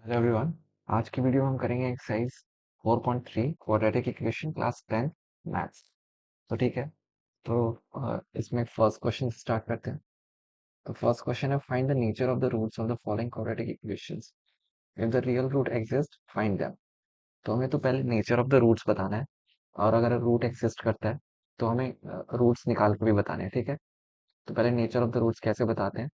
Hello everyone. आज की video में हम करेंगे exercise 4.3 quadratic equation class 10 maths. तो ठीक है। तो इसमें फर्स्ट क्वेश्चन स्टार्ट करते हैं। तो फर्स्ट क्वेश्चन है, find the nature of the roots of the following quadratic equations. If the real root exist find them. तो हमें तो पहले नेचर ऑफ द रूट्स बताना है, और अगर रूट एग्जिस्ट करता है तो हमें रूट्स निकाल के भी बताने हैं। ठीक है। तो पहले नेचर ऑफ द रूट्स कैसे बताते हैं।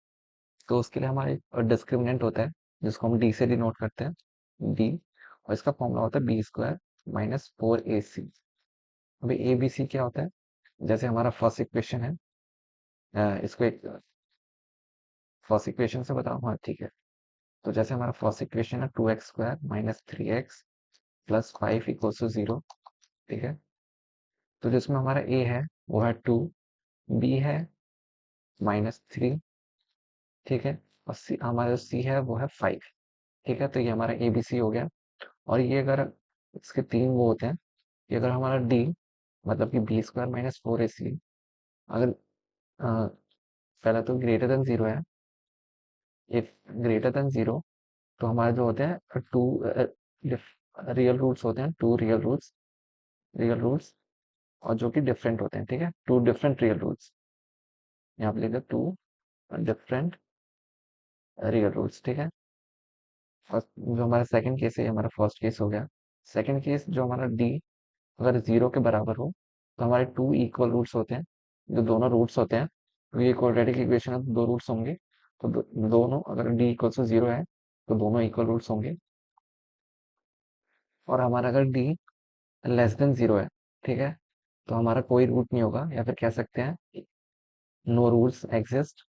तो उसके लिए हमारे डिस्क्रिमिनेंट होता है, जिसको हम डी से डिनोट करते हैं, डी। और इसका फॉर्मूला होता है बी स्क्वायर माइनस 4ac। अभी ए बी सी क्या होता है, जैसे हमारा फर्स्ट इक्वेशन है, इसको एक फर्स्ट इक्वेशन से बताओ। हाँ ठीक है। तो जैसे हमारा फर्स्ट इक्वेशन है 2x² माइनस 3x प्लस 5 = 0। ठीक है। तो जिसमें हमारा ए है वो है 2, बी है -3। ठीक है। और सी, हमारा जो सी है वो है 5। ठीक है। तो ये हमारा ए बी सी हो गया। और ये अगर इसके तीन वो होते हैं, ये अगर हमारा डी मतलब कि b² - 4ac अगर पहला तो ग्रेटर देन जीरो है। इफ ग्रेटर देन जीरो तो हमारे जो होते हैं टू रियल रूट्स होते हैं, टू रियल रूट्स और जो कि डिफरेंट होते हैं। ठीक है। टू डिफरेंट रियल रूट्स, यहाँ पे लिखा टू डिफरेंट रियल रूट्स। ठीक है। और जो हमारा सेकंड केस है, ये हमारा फर्स्ट केस हो गया। सेकंड केस जो हमारा डी अगर जीरो के बराबर हो तो हमारे टू इक्वल रूट्स होते हैं, जो दोनों रूट्स होते हैं। तो ये क्वाड्रेटिक इक्वेशन है तो दो रूट्स होंगे। तो दोनों अगर डी इक्वल टू जीरो है तो दोनों इक्वल रूट्स होंगे। और हमारा अगर डी लेस देन जीरो है, ठीक है, तो हमारा कोई रूट नहीं होगा, या फिर कह सकते हैं नो रूट्स एग्जिस्ट।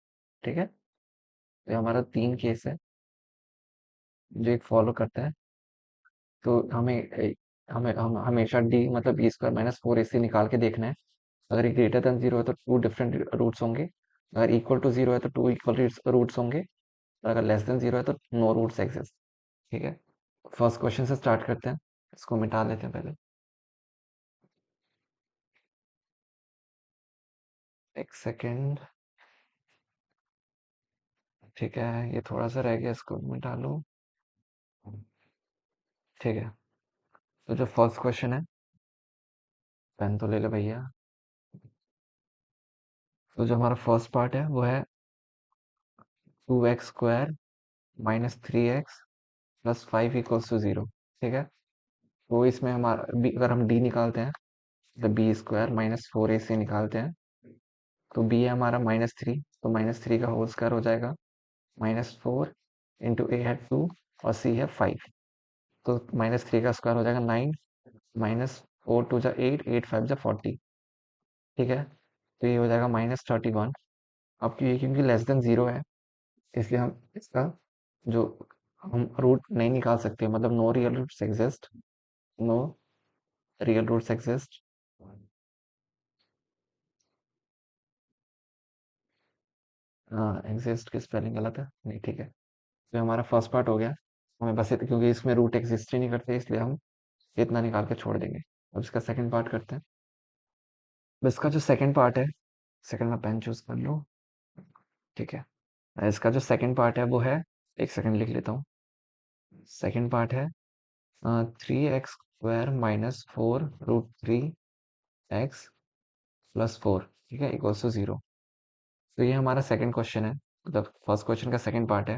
ठीक है। तो ये हमारा तीन केस है जो एक फॉलो करता है। तो हम हमेशा डी मतलब b² - 4ac निकाल के देखना है। अगर ये ग्रेटर देन जीरो है तो टू डिफरेंट रूट्स होंगे, अगर इक्वल टू जीरो है तो टू इक्वल रूट्स होंगे, और अगर लेस देन जीरो है तो नो रूट्स एग्जिस्ट। ठीक है। फर्स्ट क्वेश्चन से स्टार्ट करते हैं, इसको मिटा लेते हैं पहले। एक सेकेंड। ठीक है, ये थोड़ा सा रह गया, इसको मिटा लूँ। ठीक है। तो जो फर्स्ट क्वेश्चन है, पेन तो ले लो भैया। तो जो हमारा फर्स्ट पार्ट है वो है 2x² - 3x प्लस 5 = 0। ठीक है। तो इसमें हमारा अगर हम डी निकालते हैं तो b² - 4ac निकालते हैं, तो बी है हमारा -3, तो -3 का होल स्क्वायर हो जाएगा -4 इंटू ए है 2 और सी है 5। तो -3 का स्क्वायर हो जाएगा 9, -4 × 2 = 8, 8 × 5 = 40। ठीक है। तो ये हो जाएगा -31। अब ये क्योंकि लेस देन जीरो है, इसलिए हम इसका जो हम रूट नहीं निकाल सकते, मतलब no real roots exist, no real roots exist. हाँ, एग्जिस्ट की स्पेलिंग गलत है, नहीं ठीक है। तो हमारा फर्स्ट पार्ट हो गया। हमें बस क्योंकि इसमें रूट एग्जिस्ट ही नहीं करते, इसलिए हम इतना निकाल के छोड़ देंगे। अब इसका सेकंड पार्ट करते हैं। अब इसका जो सेकंड पार्ट है, सेकंड में पेन चूज कर लो। ठीक है। इसका जो सेकंड पार्ट है वो है, एक सेकंड लिख लेता हूँ। सेकंड पार्ट है 3x² - 4√3x+4। ठीक है, = 0। तो ये हमारा सेकंड क्वेश्चन है, मतलब फर्स्ट क्वेश्चन का सेकंड पार्ट है।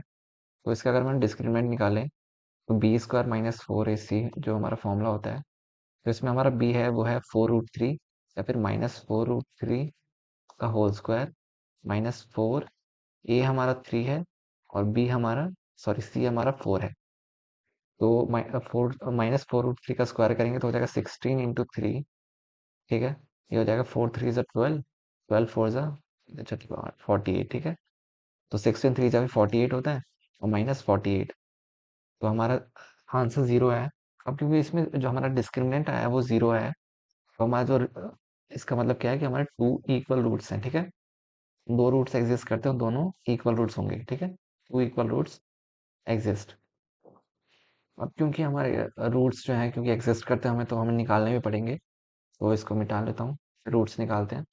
तो इसका अगर हम डिस्क्रिमिनेंट निकालें तो b² - 4ac जो हमारा फॉर्मूला होता है, तो इसमें हमारा b है वो है 4√3, या फिर -4√3 का होल स्क्वायर -4। ए हमारा 3 है और बी हमारा, सॉरी, सी हमारा 4 है। तो -4√3 का स्क्वायर करेंगे तो हो जाएगा 16 × 3। ठीक है। ये हो जाएगा 4 3 = 12, 12 4 = 48। ठीक है। तो 16 3 = 48 होता है, और -48। तो हमारा आंसर जीरो है। अब क्योंकि इसमें जो हमारा डिस्क्रिमिनेंट आया है वो जीरो है, तो हमारा जो इसका मतलब क्या है कि हमारे टू इक्वल रूट्स हैं। ठीक है। दो रूट्स एग्जिस्ट करते हैं, दोनों इक्वल रूट्स होंगे। ठीक है। Two equal roots exist. अब क्योंकि हमारे रूट्स जो हैं क्योंकि एग्जिस्ट करते हैं, हमें तो हमें निकालने भी पड़ेंगे। तो इसको मिटा लेता हूँ, रूट्स निकालते हैं।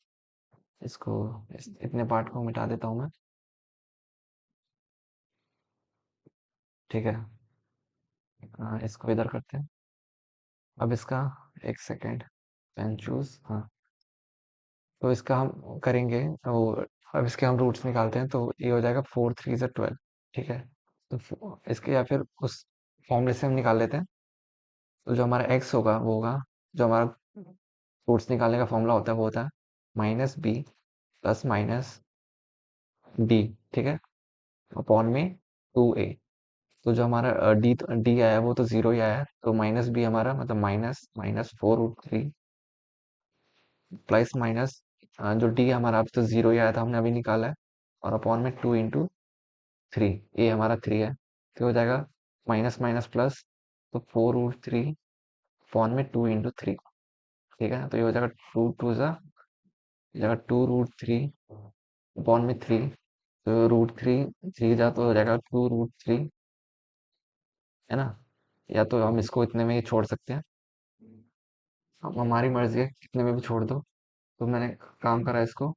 इसको इतने पार्ट को मिटा देता हूँ मैं। ठीक है। इसको इधर करते हैं। अब इसका एक सेकेंड, पेन चूज, हाँ। तो इसका हम करेंगे तो अब इसके हम रूट्स निकालते हैं, तो ये हो जाएगा 4 3 12। ठीक है, तो इसके या फिर उस फॉर्मूले से हम निकाल लेते हैं। तो जो हमारा एक्स होगा वो होगा, जो हमारा रूट्स निकालने का फॉर्मूला होता है वो होता है -b प्लस माइनस डी। ठीक है, अपॉन में 2a। तो जो हमारा डी आया वो तो जीरो ही आया है, तो -b हमारा मतलब माइनस माइनस 4√3 प्लस माइनस जो डी हमारा अब तो जीरो ही आया था, हमने अभी निकाला है, और अपॉन में 2 × 3, ए हमारा 3 है, तो हो जाएगा माइनस माइनस प्लस, तो 4√3 अपॉन में 2 × 3। ठीक है, तो ये हो जाएगा 2 2 हो जाएगा 2√3 अपॉन में 3, तो √3 3 जा तो हो जाएगा 2√3, है ना। या तो हम इसको इतने में ही छोड़ सकते हैं, अब हमारी मर्जी है, कितने में भी छोड़ दो। तो मैंने काम करा इसको,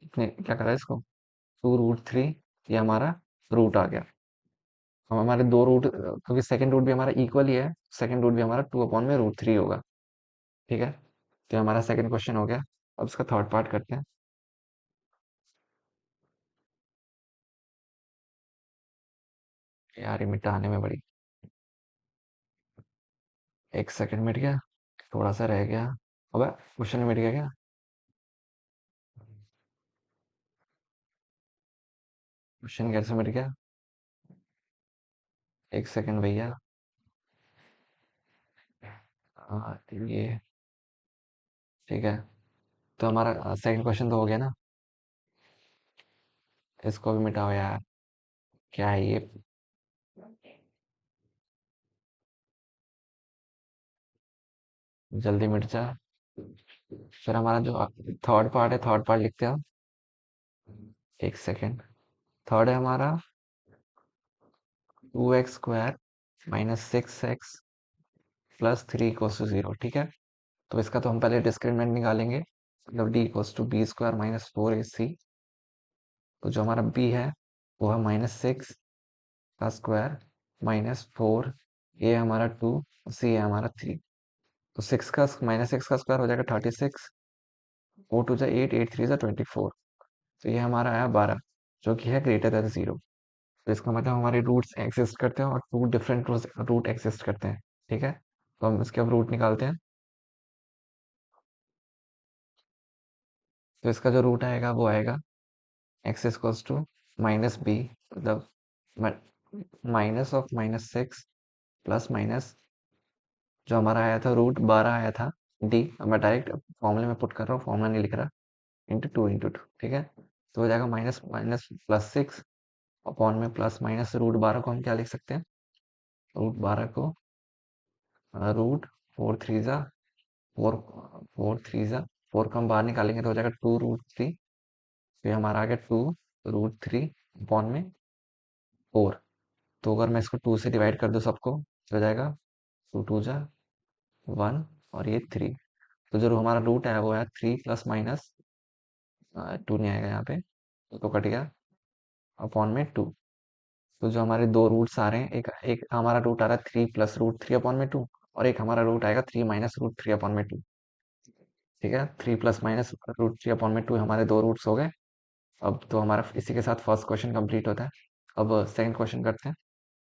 इतने क्या करा इसको, 2√3, ये हमारा रूट आ गया। अब हमारे दो रूट, क्योंकि सेकंड रूट भी हमारा इक्वल ही है, सेकंड रूट भी हमारा 2/√3 होगा। ठीक है, तो हमारा सेकंड क्वेश्चन हो गया। अब इसका थर्ड पार्ट करते हैं। यार ये मिटाने में बड़ी, एक सेकंड मिट गया, थोड़ा सा रह गया। अबे क्वेश्चन मिट गया क्या? क्वेश्चन कैसे मिट गया? एक सेकंड भैया। ये ठीक है, तो हमारा सेकंड क्वेश्चन तो हो गया ना, इसको भी मिटाओ यार। क्या है ये? जल्दी मिट जा। फिर हमारा जो थर्ड पार्ट है, थर्ड पार्ट लिखते हैं हम। एक सेकेंड, थर्ड है हमारा 2x² माइनस 6x प्लस 3 = 0। ठीक है, तो इसका तो हम पहले डिस्क्रिमिनेंट निकालेंगे, मतलब d = b² - 4ac। तो जो हमारा b है वो है -6 का स्क्वायर -4, ये हमारा 2, c है हमारा 3। तो -6 का स्क्वायर हो जाएगा 36, 4 2 जा 8, 8 3 जा 24। तो ये हमारा आया 12, जो कि है ग्रेटर देन 0। तो इसका मतलब हमारे रूट्स एग्जिस्ट करते हैं और टू डिफरेंट रूट एग्जिस्ट करते हैं। ठीक है, तो हम इसके अब रूट निकालते हैं। तो इसका जो रूट आएगा वो आएगा x = -b, मतलब -(-6) प्लस माइनस जो हमारा आया था रूट 12 आया था डी, अब मैं डायरेक्ट फॉर्मूले में पुट कर रहा हूँ, फॉर्मूला नहीं लिख रहा, ×2 × 2। ठीक है, तो हो जाएगा माइनस माइनस +6 अपॉन में प्लस माइनस √12 को हम क्या लिख सकते हैं, √12 को √4 3 ज़ा 4 को हम बाहर निकालेंगे तो हो जाएगा 2√3। फिर हमारा आ गया 2√3 अपॉन में 4। तो अगर मैं इसको 2 से डिवाइड कर दूं सबको, तो हो जाएगा 2 2 जा 1 और ये 3। तो जो हमारा रूट है वो है 3 प्लस माइनस 2 नहीं आएगा यहाँ पे, तो कट गया, अपॉन में 2। तो जो हमारे दो रूट्स आ रहे हैं, एक एक हमारा रूट आ रहा है 3 प्लस √3 अपॉन में 2, और एक हमारा रूट आएगा 3 माइनस √3 अपॉन में 2। ठीक है, 3 प्लस माइनस √3 अपॉन में 2 हमारे दो रूट्स हो गए। अब तो हमारा इसी के साथ फर्स्ट क्वेश्चन कंप्लीट होता है। अब सेकंड क्वेश्चन करते हैं।